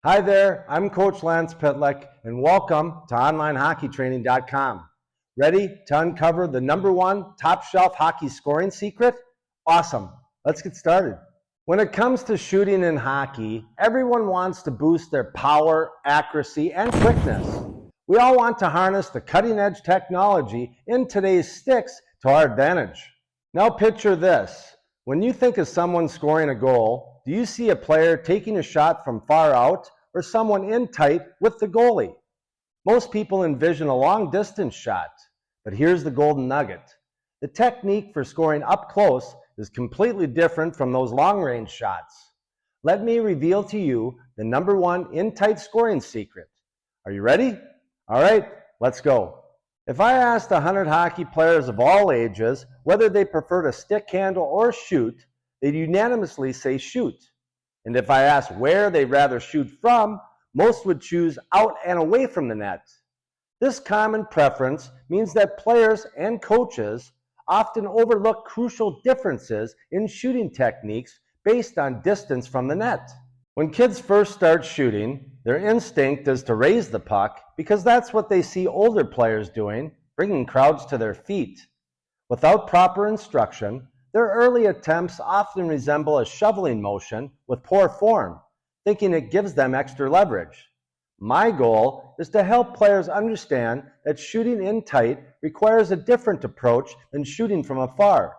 Hi there, I'm Coach Lance Pitlick, and welcome to OnlineHockeyTraining.com. Ready to uncover the #1 top-shelf hockey scoring secret? Awesome, let's get started. When it comes to shooting in hockey, everyone wants to boost their power, accuracy, and quickness. We all want to harness the cutting-edge technology in today's sticks to our advantage. Now picture this. When you think of someone scoring a goal, do you see a player taking a shot from far out or someone in tight with the goalie? Most people envision a long-distance shot, but here's the golden nugget. The technique for scoring up close is completely different from those long-range shots. Let me reveal to you the #1 in-tight scoring secret. Are you ready? All right, let's go. If I asked 100 hockey players of all ages whether they prefer to stick handle or shoot, they'd unanimously say shoot. And if I asked where they'd rather shoot from, most would choose out and away from the net. This common preference means that players and coaches often overlook crucial differences in shooting techniques based on distance from the net. When kids first start shooting, their instinct is to raise the puck because that's what they see older players doing, bringing crowds to their feet. Without proper instruction, their early attempts often resemble a shoveling motion with poor form, thinking it gives them extra leverage. My goal is to help players understand that shooting in tight requires a different approach than shooting from afar.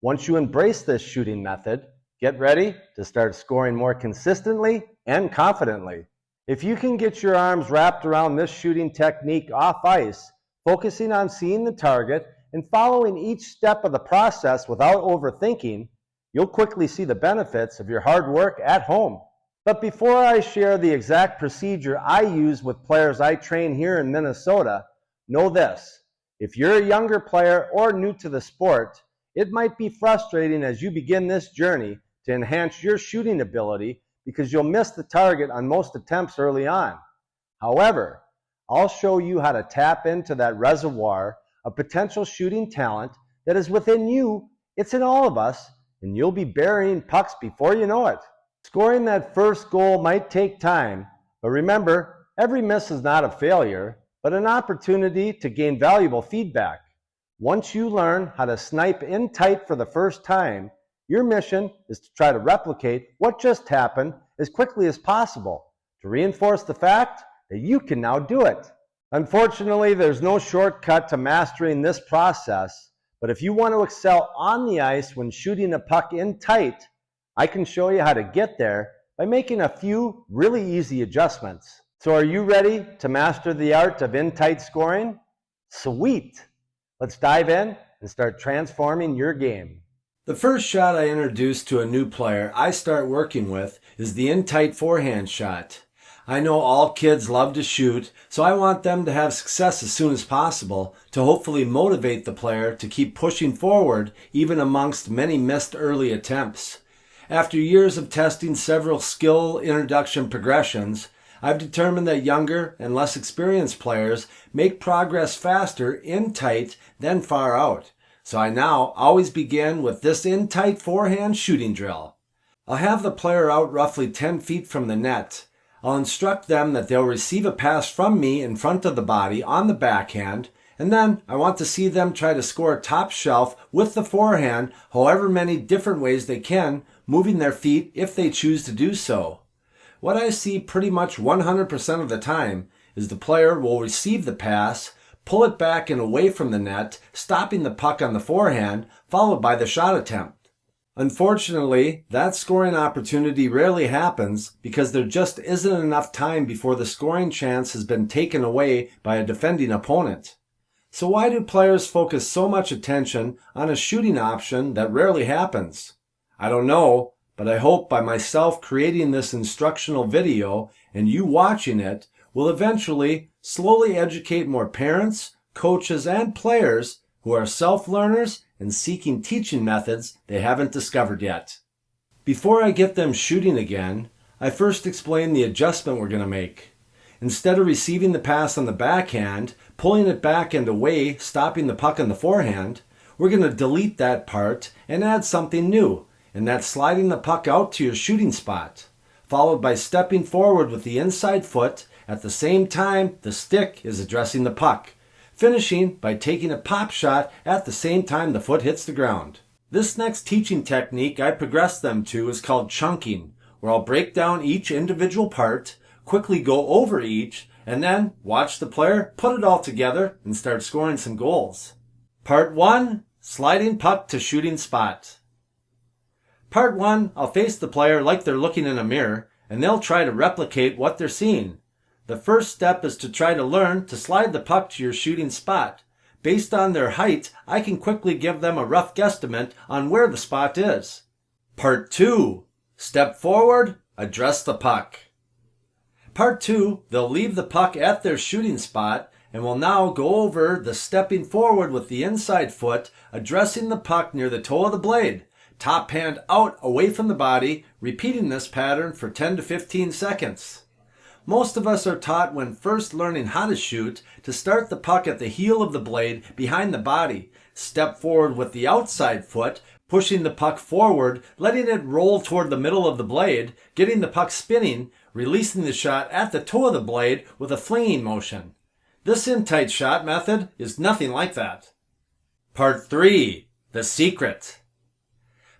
Once you embrace this shooting method, get ready to start scoring more consistently and confidently. If you can get your arms wrapped around this shooting technique off ice, focusing on seeing the target and following each step of the process without overthinking, you'll quickly see the benefits of your hard work at home. But before I share the exact procedure I use with players I train here in Minnesota, know this. If you're a younger player or new to the sport, it might be frustrating as you begin this journey to enhance your shooting ability because you'll miss the target on most attempts early on. However, I'll show you how to tap into that reservoir of potential shooting talent that is within you. It's in all of us, and you'll be burying pucks before you know it. Scoring that first goal might take time, but remember, every miss is not a failure, but an opportunity to gain valuable feedback. Once you learn how to snipe in tight for the first time, your mission is to try to replicate what just happened as quickly as possible to reinforce the fact that you can now do it. Unfortunately, there's no shortcut to mastering this process, but if you want to excel on the ice when shooting a puck in tight, I can show you how to get there by making a few really easy adjustments. So are you ready to master the art of in-tight scoring? Sweet! Let's dive in and start transforming your game. The first shot I introduce to a new player I start working with is the in-tight forehand shot. I know all kids love to shoot, so I want them to have success as soon as possible to hopefully motivate the player to keep pushing forward even amongst many missed early attempts. After years of testing several skill introduction progressions, I've determined that younger and less experienced players make progress faster in tight than far out. So I now always begin with this in-tight forehand shooting drill. I'll have the player out roughly 10 feet from the net. I'll instruct them that they'll receive a pass from me in front of the body on the backhand, and then I want to see them try to score top shelf with the forehand however many different ways they can, moving their feet if they choose to do so. What I see pretty much 100% of the time is the player will receive the pass, pull it back and away from the net, stopping the puck on the forehand, followed by the shot attempt. Unfortunately, that scoring opportunity rarely happens because there just isn't enough time before the scoring chance has been taken away by a defending opponent. So why do players focus so much attention on a shooting option that rarely happens? I don't know, but I hope by myself creating this instructional video and you watching it will eventually slowly educate more parents, coaches, and players who are self-learners and seeking teaching methods they haven't discovered yet. Before I get them shooting again, I first explain the adjustment we're going to make. Instead of receiving the pass on the backhand, pulling it back and away, stopping the puck on the forehand, we're going to delete that part and add something new, and that's sliding the puck out to your shooting spot. followed by stepping forward with the inside foot at the same time the stick is addressing the puck, finishing by taking a pop shot at the same time the foot hits the ground. This next teaching technique I progressed them to is called chunking, where I'll break down each individual part, quickly go over each, and then watch the player put it all together and start scoring some goals. Part 1, sliding puck to shooting spot. Part 1, I'll face the player like they're looking in a mirror, and they'll try to replicate what they're seeing. The first step is to try to learn to slide the puck to your shooting spot. Based on their height, I can quickly give them a rough guesstimate on where the spot is. Part 2, step forward, address the puck. Part 2, they'll leave the puck at their shooting spot and will now go over the stepping forward with the inside foot, addressing the puck near the toe of the blade, top hand out away from the body, repeating this pattern for 10 to 15 seconds. Most of us are taught when first learning how to shoot to start the puck at the heel of the blade behind the body, step forward with the outside foot, pushing the puck forward, letting it roll toward the middle of the blade, getting the puck spinning, releasing the shot at the toe of the blade with a flinging motion. This in-tight shot method is nothing like that. Part 3, the secret.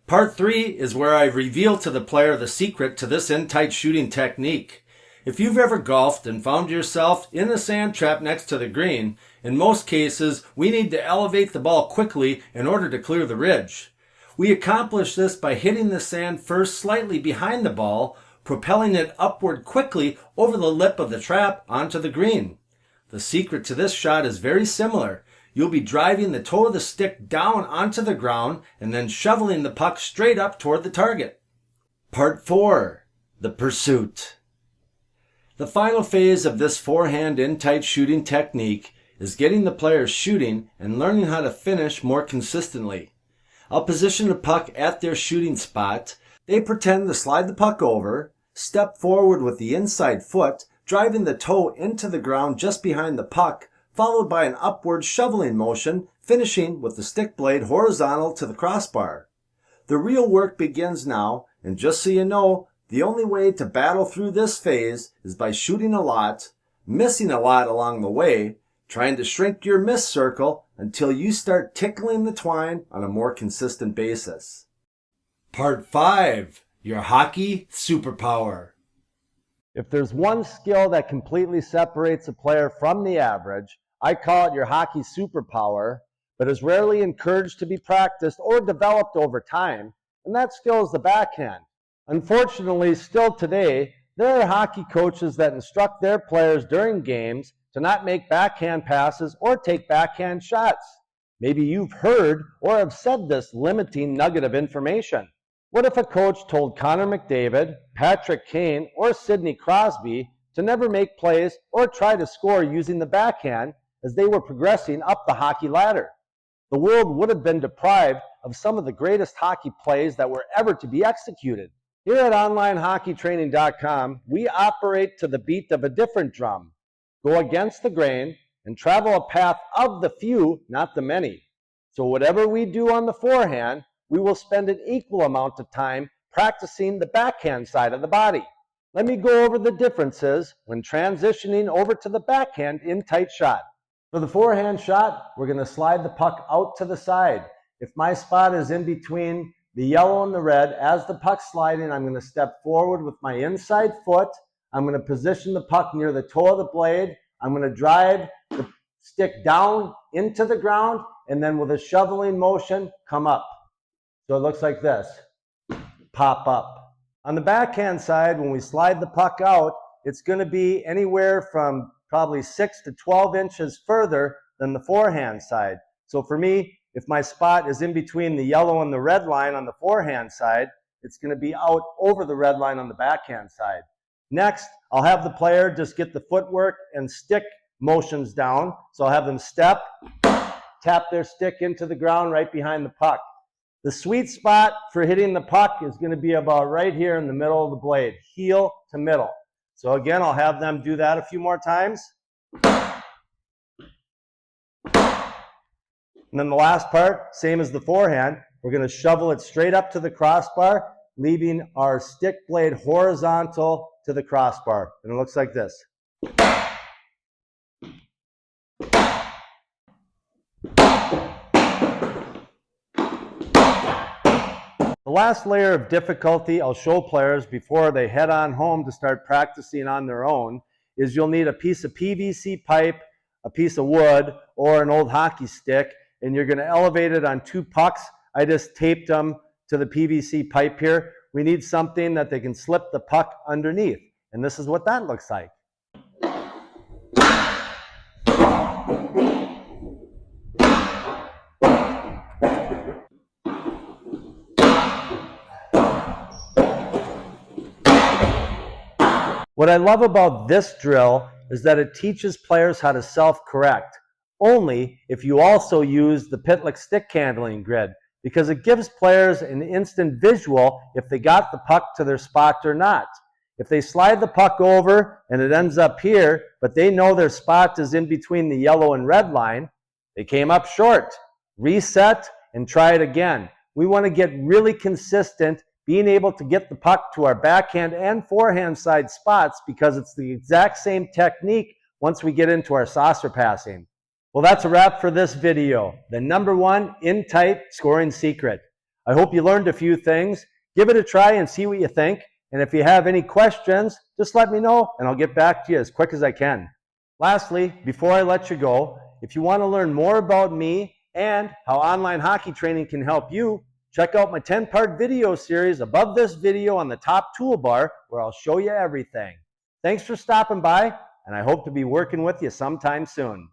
Part 3 is where I reveal to the player the secret to this in-tight shooting technique. If you've ever golfed and found yourself in a sand trap next to the green, in most cases we need to elevate the ball quickly in order to clear the ridge. We accomplish this by hitting the sand first slightly behind the ball, propelling it upward quickly over the lip of the trap onto the green. The secret to this shot is very similar. You'll be driving the toe of the stick down onto the ground and then shoveling the puck straight up toward the target. Part 4, the pursuit. The final phase of this forehand in-tight shooting technique is getting the player shooting and learning how to finish more consistently. I'll position the puck at their shooting spot. They pretend to slide the puck over, step forward with the inside foot, driving the toe into the ground just behind the puck, followed by an upward shoveling motion, finishing with the stick blade horizontal to the crossbar. The real work begins now, and just so you know, the only way to battle through this phase is by shooting a lot, missing a lot along the way, trying to shrink your miss circle until you start tickling the twine on a more consistent basis. Part 5, your hockey superpower. If there's one skill that completely separates a player from the average, I call it your hockey superpower, but is rarely encouraged to be practiced or developed over time, and that skill is the backhand. Unfortunately, still today, there are hockey coaches that instruct their players during games to not make backhand passes or take backhand shots. Maybe you've heard or have said this limiting nugget of information. What if a coach told Connor McDavid, Patrick Kane, or Sidney Crosby to never make plays or try to score using the backhand as they were progressing up the hockey ladder? The world would have been deprived of some of the greatest hockey plays that were ever to be executed. Here at onlinehockeytraining.com, we operate to the beat of a different drum, go against the grain, and travel a path of the few, not the many. So whatever we do on the forehand, we will spend an equal amount of time practicing the backhand side of the body. Let me go over the differences when transitioning over to the backhand in-tight shot. For the forehand shot, we're going to slide the puck out to the side. If my spot is in between the yellow and the red, as the puck's sliding, I'm going to step forward with my inside foot. I'm going to position the puck near the toe of the blade. I'm going to drive the stick down into the ground, and then with a shoveling motion, come up. So it looks like this, pop up. On the backhand side, when we slide the puck out, it's going to be anywhere from probably 6 to 12 inches further than the forehand side. So for me, if my spot is in between the yellow and the red line on the forehand side, it's going to be out over the red line on the backhand side. Next, I'll have the player just get the footwork and stick motions down. So I'll have them step, tap their stick into the ground right behind the puck. The sweet spot for hitting the puck is going to be about right here in the middle of the blade, heel to middle. So again, I'll have them do that a few more times. And then the last part, same as the forehand, we're going to shovel it straight up to the crossbar, leaving our stick blade horizontal to the crossbar. And it looks like this. The last layer of difficulty I'll show players before they head on home to start practicing on their own is you'll need a piece of PVC pipe, a piece of wood, or an old hockey stick, and you're going to elevate it on 2 pucks. I just taped them to the PVC pipe here. We need something that they can slip the puck underneath, and this is what that looks like. What I love about this drill is that it teaches players how to self-correct, only if you also use the Pitlick stick handling grid, because it gives players an instant visual if they got the puck to their spot or not. If they slide the puck over and it ends up here, but they know their spot is in between the yellow and red line, they came up short. Reset and try it again. We want to get really consistent being able to get the puck to our backhand and forehand side spots, because it's the exact same technique once we get into our saucer passing. Well, that's a wrap for this video. The #1 in-tight scoring secret. I hope you learned a few things. Give it a try and see what you think. And if you have any questions, just let me know and I'll get back to you as quick as I can. Lastly, before I let you go, if you want to learn more about me and how online hockey training can help you, check out my 10-part video series above this video on the top toolbar, where I'll show you everything. Thanks for stopping by, and I hope to be working with you sometime soon.